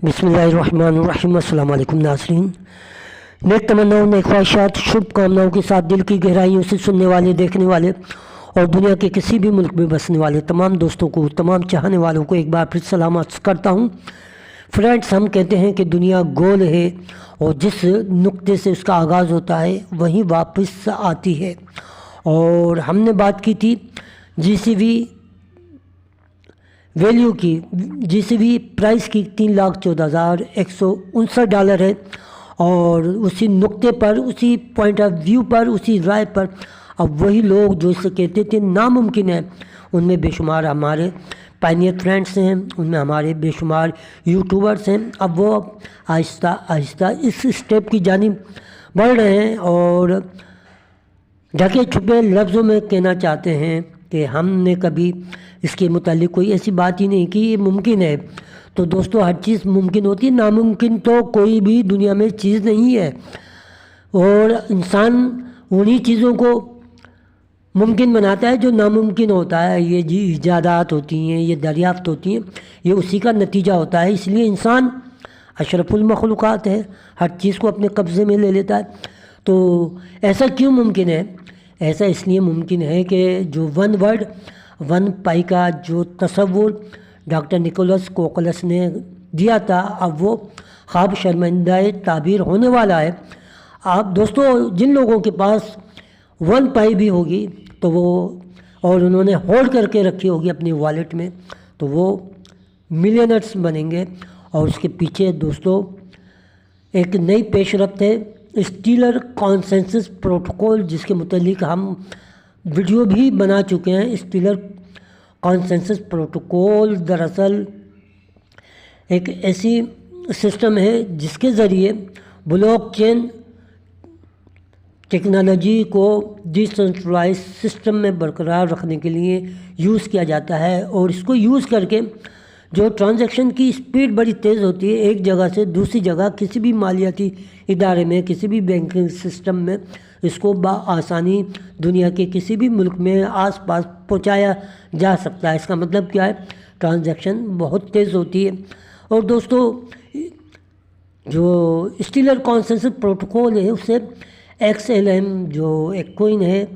बिस्मिल्लाहिर्रहमानिर्रहीम। अस्सलाम वालेकुम नाज़रीन। नेक तमन्नाओं, नेक ख्वाहिशात, शुभकामनाओं के साथ दिल की गहराइयों से सुनने वाले, देखने वाले और दुनिया के किसी भी मुल्क में बसने वाले तमाम दोस्तों को, तमाम चाहने वालों को एक बार फिर सलाम अर्ज़ करता हूँ। फ्रेंड्स, हम कहते हैं कि दुनिया गोल है और जिस नुक्ते से उसका आगाज़ होता है वहीं वापस आती है। और हमने बात की थी जीसीबी वैल्यू की, जीसीबी प्राइस की $3,14,159 है। और उसी नुक्ते पर, उसी पॉइंट ऑफ व्यू पर, उसी राय पर अब वही लोग जो इसे कहते थे नामुमकिन है, उनमें बेशुमार हमारे पायनियर फ्रेंड्स हैं, उनमें हमारे बेशुमार यूट्यूबर्स हैं। अब वो आहिस्ता आहिस्ता इस स्टेप की जानिब बढ़ रहे हैं और ढके छुपे लफ्ज़ों में कहना चाहते हैं कि हमने कभी इसके मुतालिक कोई ऐसी बात ही नहीं की, ये मुमकिन है। तो दोस्तों, हर चीज़ मुमकिन होती है, नामुमकिन तो कोई भी दुनिया में चीज़ नहीं है। और इंसान उन्हीं चीज़ों को मुमकिन बनाता है जो नामुमकिन होता है। ये जी इजादात होती हैं, ये दरियाफ्त होती हैं, ये उसी का नतीजा होता है। इसलिए इंसान अशरफुल मखलूक़ात है, हर चीज़ को अपने कब्ज़े में ले लेता है। तो ऐसा क्यों मुमकिन है? ऐसा इसलिए मुमकिन है कि जो वन वर्ड वन पाई का जो तसव्वुर डॉक्टर निकोलस कोकलस ने दिया था, अब वो ख्वाब शर्मिंदा ताबीर होने वाला है। आप दोस्तों, जिन लोगों के पास वन पाई भी होगी तो वो, और उन्होंने होल्ड करके रखी होगी अपनी वॉलेट में, तो वो मिलियनर्स बनेंगे। और उसके पीछे दोस्तों एक नई पेशरफ्त है, स्टीलर कॉन्सेंसस प्रोटोकॉल, जिसके मुतालिक हम वीडियो भी बना चुके हैं। स्टीलर कॉन्सेंसस प्रोटोकॉल दरअसल एक ऐसी सिस्टम है जिसके ज़रिए ब्लॉकचेन टेक्नोलॉजी को डिसेंट्रलाइज सिस्टम में बरकरार रखने के लिए यूज़ किया जाता है। और इसको यूज़ करके जो ट्रांजैक्शन की स्पीड बड़ी तेज़ होती है, एक जगह से दूसरी जगह, किसी भी मालियाती इदारे में, किसी भी बैंकिंग सिस्टम में, इसको आसानी दुनिया के किसी भी मुल्क में आसपास पहुंचाया जा सकता है। इसका मतलब क्या है? ट्रांजैक्शन बहुत तेज़ होती है। और दोस्तों, जो स्टीलर कॉन्सेंसस प्रोटोकॉल है, उससे XLM जो एक कॉइन है,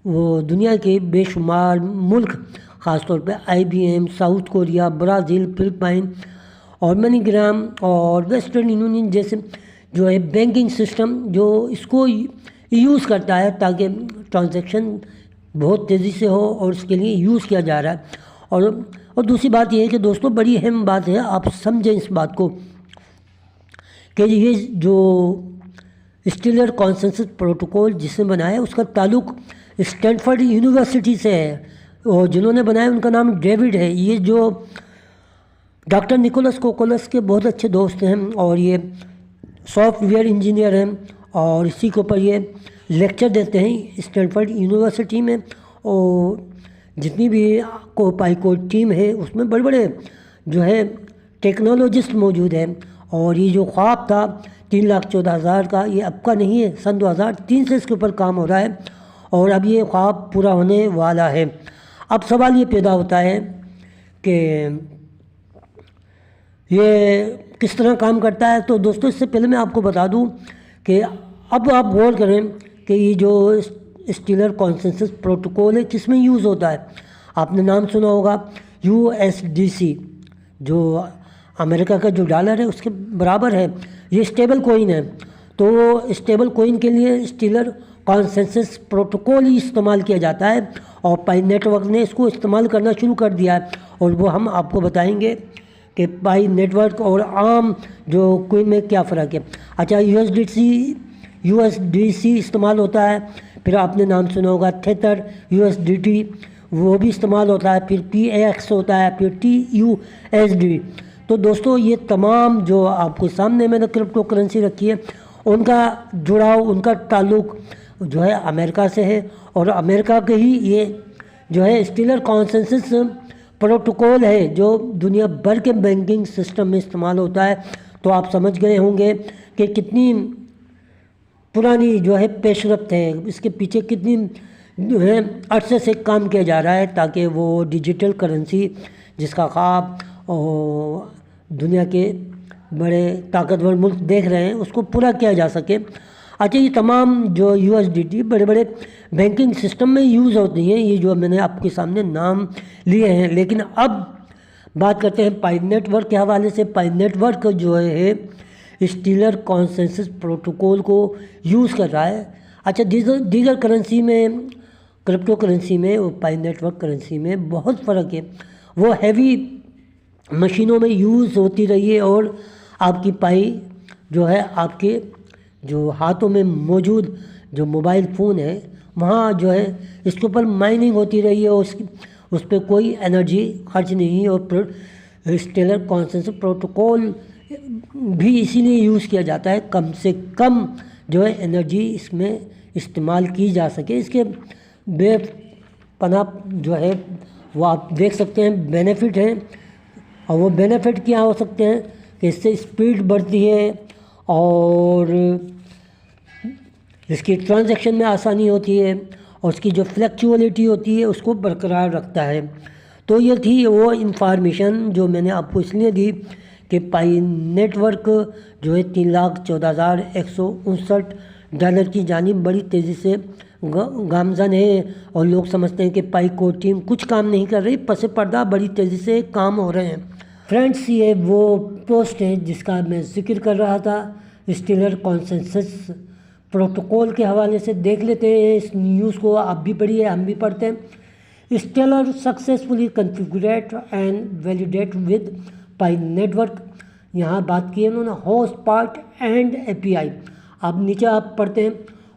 वो दुनिया के बेशुमार मुल्क, ख़ासतौर पे IBM, south Korea, Brazil, Philippine और मनीग्राम और वेस्टर्न यूनियन जैसे जो है बैंकिंग सिस्टम, जो इसको यूज़ करता है ताकि ट्रांजैक्शन बहुत तेज़ी से हो, और इसके लिए यूज़ किया जा रहा है। और दूसरी बात यह है कि दोस्तों, बड़ी अहम बात है, आप समझें इस बात को कि ये जो स्टीलर कॉन्सेंसस प्रोटोकॉल जिसने बनाया है, उसका ताल्लुक़ स्टैनफोर्ड यूनिवर्सिटी से है। और जिन्होंने बनाया उनका नाम डेविड है। ये जो डॉक्टर निकोलस कोकोलस के बहुत अच्छे दोस्त हैं और ये सॉफ्टवेयर इंजीनियर हैं, और इसी के ऊपर ये लेक्चर देते हैं स्टैनफोर्ड यूनिवर्सिटी में। और जितनी भी कोपाइकोड टीम है उसमें बड़े बड़े जो है टेक्नोलॉजिस्ट मौजूद हैं। और ये जो ख्वाब था 3,14,000 का, ये अब का नहीं है, सन 2003 से इसके ऊपर काम हो रहा है और अब ये ख्वाब पूरा होने वाला है। अब सवाल ये पैदा होता है कि ये किस तरह काम करता है। तो दोस्तों, इससे पहले मैं आपको बता दूं कि अब आप गौर करें कि ये जो स्टीलर कॉन्सेंसस प्रोटोकॉल है किस में यूज़ होता है। आपने नाम सुना होगा USDC, जो अमेरिका का जो डॉलर है उसके बराबर है। ये स्टेबल कॉइन है। तो स्टेबल कॉइन के लिए स्टीलर कॉन्सेंसस प्रोटोकॉल ही इस्तेमाल किया जाता है और पाई नेटवर्क ने इसको इस्तेमाल करना शुरू कर दिया है। और वो हम आपको बताएंगे कि पाई नेटवर्क और आम जो कॉइन में क्या फ़र्क है। अच्छा, USDC इस्तेमाल होता है, फिर आपने नाम सुना होगा थेथर USDT, वो भी इस्तेमाल होता है, फिर PAX होता है, फिर TUSD। तो दोस्तों, ये तमाम जो आपको सामने मैंने क्रिप्टो करेंसी रखी है, उनका जुड़ाव, उनका ताल्लुक़ जो है अमेरिका से है। और अमेरिका के ही ये जो है स्टीलर कॉन्सेंसस प्रोटोकॉल है जो दुनिया भर के बैंकिंग सिस्टम में इस्तेमाल होता है। तो आप समझ गए होंगे कि कितनी पुरानी जो है पेशरफ्त है, इसके पीछे कितनी जो है अरसे से काम किया जा रहा है ताकि वो डिजिटल करेंसी जिसका ख्वाब दुनिया के बड़े ताकतवर मुल्क देख रहे हैं उसको पूरा किया जा सके। अच्छा, ये तमाम जो USDT बड़े बड़े बैंकिंग सिस्टम में यूज़ होती हैं, ये जो मैंने आपके सामने नाम लिए हैं। लेकिन अब बात करते हैं पाई नेटवर्क के हवाले से। पाई नेटवर्क जो है स्टीलर कॉन्सेंसस प्रोटोकॉल को यूज़ कर रहा है। अच्छा, दीगर करेंसी में, क्रिप्टो करेंसी में और पाई नेटवर्क करेंसी में बहुत फ़र्क है। वो हैवी मशीनों में यूज़ होती रही है और आपकी पाई जो है आपके जो हाथों में मौजूद जो मोबाइल फ़ोन है वहाँ जो है इसके ऊपर माइनिंग होती रही है और उस पर कोई एनर्जी खर्च नहीं। और स्टेलर कॉन्सेंसस प्रोटोकॉल भी इसीलिए यूज़ किया जाता है कम से कम जो है एनर्जी इसमें इस्तेमाल की जा सके। इसके बेपनाह जो है वो आप देख सकते हैं बेनिफिट हैं। और वो बेनिफिट क्या हो सकते हैं कि इससे स्पीड बढ़ती है और इसकी ट्रांजैक्शन में आसानी होती है और उसकी जो फ्लैक्चुअलिटी होती है उसको बरकरार रखता है। तो ये थी वो इंफॉर्मेशन जो मैंने आपको इसलिए दी कि पाई नेटवर्क जो है $3,14,159 की जानिब बड़ी तेज़ी से गामज़न है और लोग समझते हैं कि पाई कोर टीम कुछ काम नहीं कर रही, पसे पर्दा बड़ी तेज़ी से काम हो रहे हैं। फ्रेंड्स, ये वो पोस्ट है जिसका मैं जिक्र कर रहा था स्टीलर कॉन्सेंसस प्रोटोकॉल के हवाले से। देख लेते हैं इस न्यूज़ को, आप भी पढ़िए हम भी पढ़ते हैं। Stellar successfully configurate and validate with Pi network. यहाँ बात की है उन्होंने होस्ट पार्ट एंड API। अब नीचे आप पढ़ते हैं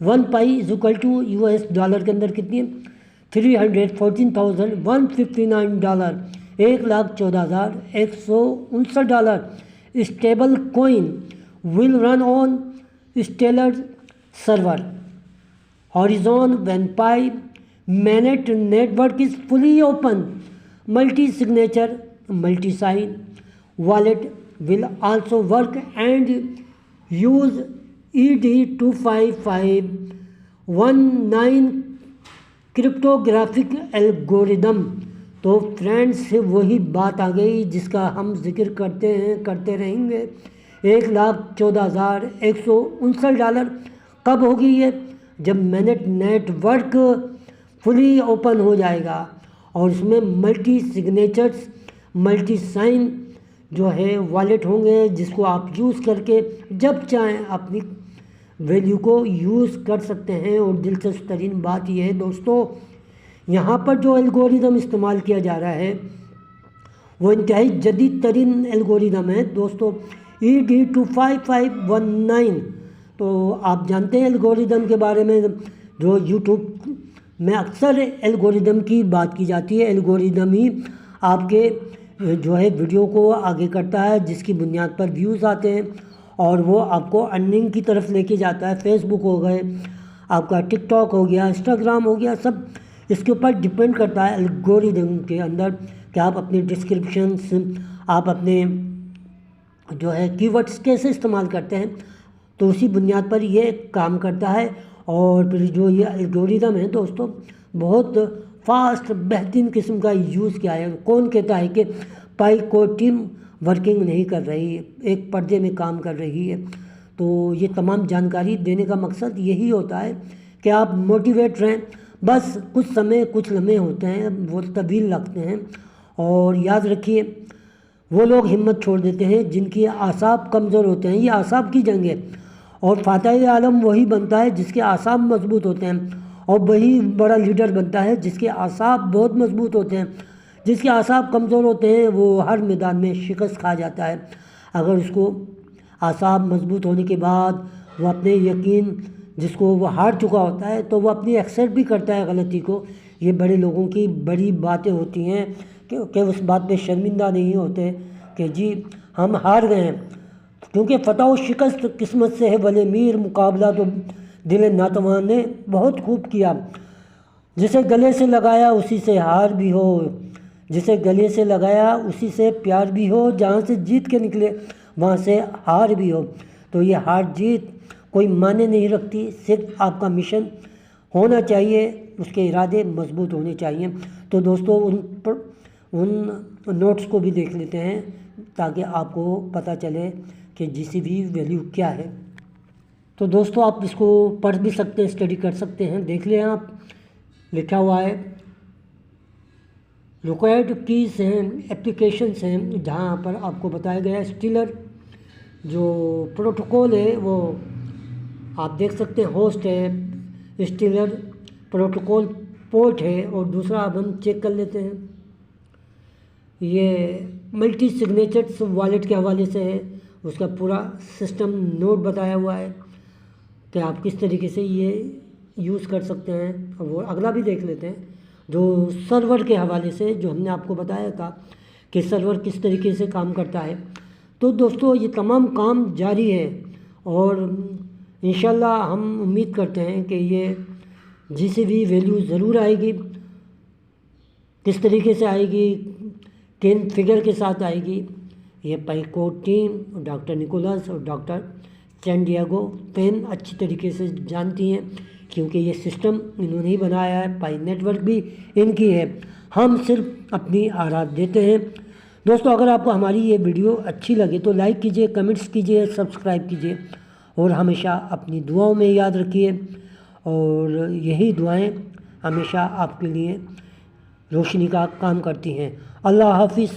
1 pi is equal to $US के अंदर कितनी है $314,159, $1,14,159। Stablecoin will run on stellar server horizon when pi mainnet network is fully open. Multi-signature, multi-sign wallet will also work and use ED25519 cryptographic algorithm. तो friends, वही बात आ गई जिसका हम जिक्र करते रहेंगे। $1,14,159 कब होगी ये? जब मैनेट नेटवर्क फुली ओपन हो जाएगा और उसमें मल्टी सिग्नेचर्स, मल्टी साइन जो है वॉलेट होंगे जिसको आप यूज़ करके जब चाहें अपनी वैल्यू को यूज़ कर सकते हैं। और दिलचस्प तरीन बात यह है दोस्तों, यहाँ पर जो एल्गोरिदम इस्तेमाल किया जा रहा है वो इंतहाई जदीद तरीन एल्गोरिदम है दोस्तों, ED25519। तो आप जानते हैं एल्गोरिदम के बारे में, जो यूट्यूब में अक्सर एल्गोरिदम की बात की जाती है। एल्गोरिदम ही आपके जो है वीडियो को आगे करता है जिसकी बुनियाद पर व्यूज़ आते हैं और वो आपको अर्निंग की तरफ लेके जाता है। फेसबुक हो गए, आपका टिकटॉक हो गया, इंस्टाग्राम हो गया, सब इसके ऊपर डिपेंड करता है एल्गोरिदम के अंदर कि आप अपने डिस्क्रिप्शंस, आप अपने जो है कीवर्ड्स कैसे इस्तेमाल करते हैं। तो उसी बुनियाद पर ये काम करता है। और फिर जो ये एल्गोरिदम है दोस्तों बहुत फास्ट बेहतरीन किस्म का यूज़ किया है। कौन कहता है कि पाई कोर टीम वर्किंग नहीं कर रही है, एक पर्दे में काम कर रही है। तो ये तमाम जानकारी देने का मकसद यही होता है कि आप मोटिवेट रहें। बस कुछ समय, कुछ लम्हे होते हैं वो तवील लगते हैं। और याद रखिए, वो लोग हिम्मत छोड़ देते हैं जिनकी आसाब कमज़ोर होते हैं। ये आसाब की जंग है और फातह आलम वही बनता है जिसके आसाब मजबूत होते हैं, और वही बड़ा लीडर बनता है जिसके आसाब बहुत मजबूत होते हैं। जिसके आसाब कमज़ोर होते हैं वो हर मैदान में शिकस्त खा जाता है। अगर उसको आसाब मजबूत होने के बाद वो अपने यकीन जिसको वो हार चुका होता है तो वो अपनी एक्सेप्ट भी करता है गलती को। ये बड़े लोगों की बड़ी बातें होती हैं कि उस बात पे शर्मिंदा नहीं होते कि जी हम हार गए हैं, क्योंकि फ़तह व शिकस्त किस्मत से है भले मीर, मुकाबला तो दिल नातवान ने बहुत खूब किया। जिसे गले से लगाया उसी से हार भी हो, जिसे गले से लगाया उसी से प्यार भी हो, जहाँ से जीत के निकले वहाँ से हार भी हो। तो ये हार जीत कोई मायने नहीं रखती, सिर्फ आपका मिशन होना चाहिए, उसके इरादे मजबूत होने चाहिए। तो दोस्तों उन नोट्स को भी देख लेते हैं تاکہ آپ کو پتہ چلے کہ GCV ویلیو کیا ہے۔ تو دوستو آپ اس کو پڑھ بھی سکتے ہیں، اسٹڈی کر سکتے ہیں، دیکھ لیں آپ، لکھا ہوا ہے۔ ریکوائرڈ کیز ہیں، اپلیکیشنس ہیں، جہاں پر آپ کو بتایا گیا ہے اسٹیلر جو پروٹوکول ہے وہ آپ دیکھ سکتے ہیں، ہوسٹ ہے، اسٹیلر پروٹوکول پورٹ ہے، اور دوسرا اب ہم چیک کر لیتے ہیں۔ یہ ملٹی سگنیچرس والیٹ کے حوالے سے ہے، اس کا پورا سسٹم نوٹ بتایا ہوا ہے کہ آپ کس طریقے سے یہ یوز کر سکتے ہیں۔ وہ اگلا بھی دیکھ لیتے ہیں جو سرور کے حوالے سے، جو ہم نے آپ کو بتایا تھا کہ سرور کس طریقے سے کام کرتا ہے۔ تو دوستو یہ تمام کام جاری ہے، اور انشاءاللہ ہم امید کرتے ہیں کہ یہ GCV ویلیو ضرور آئے گی۔ کس طریقے سے آئے گی، کن فگر کے ساتھ آئے گی، یہ پیکورڈ ٹیم، ڈاکٹر نکولس اور ڈاکٹر سین ڈیاگو پین اچھی طریقے سے جانتی ہیں، کیونکہ یہ سسٹم انہوں نے ہی بنایا ہے، پائی نیٹ ورک بھی ان کی ہے، ہم صرف اپنی آراء دیتے ہیں۔ دوستو اگر آپ کو ہماری یہ ویڈیو اچھی لگے تو لائک کیجئے، کمنٹس کیجئے، سبسکرائب کیجئے، اور ہمیشہ اپنی دعاؤں میں یاد رکھیے، اور یہی دعائیں ہمیشہ آپ کے لیے روشنی کا کام کرتی ہیں۔ اللہ حافظ۔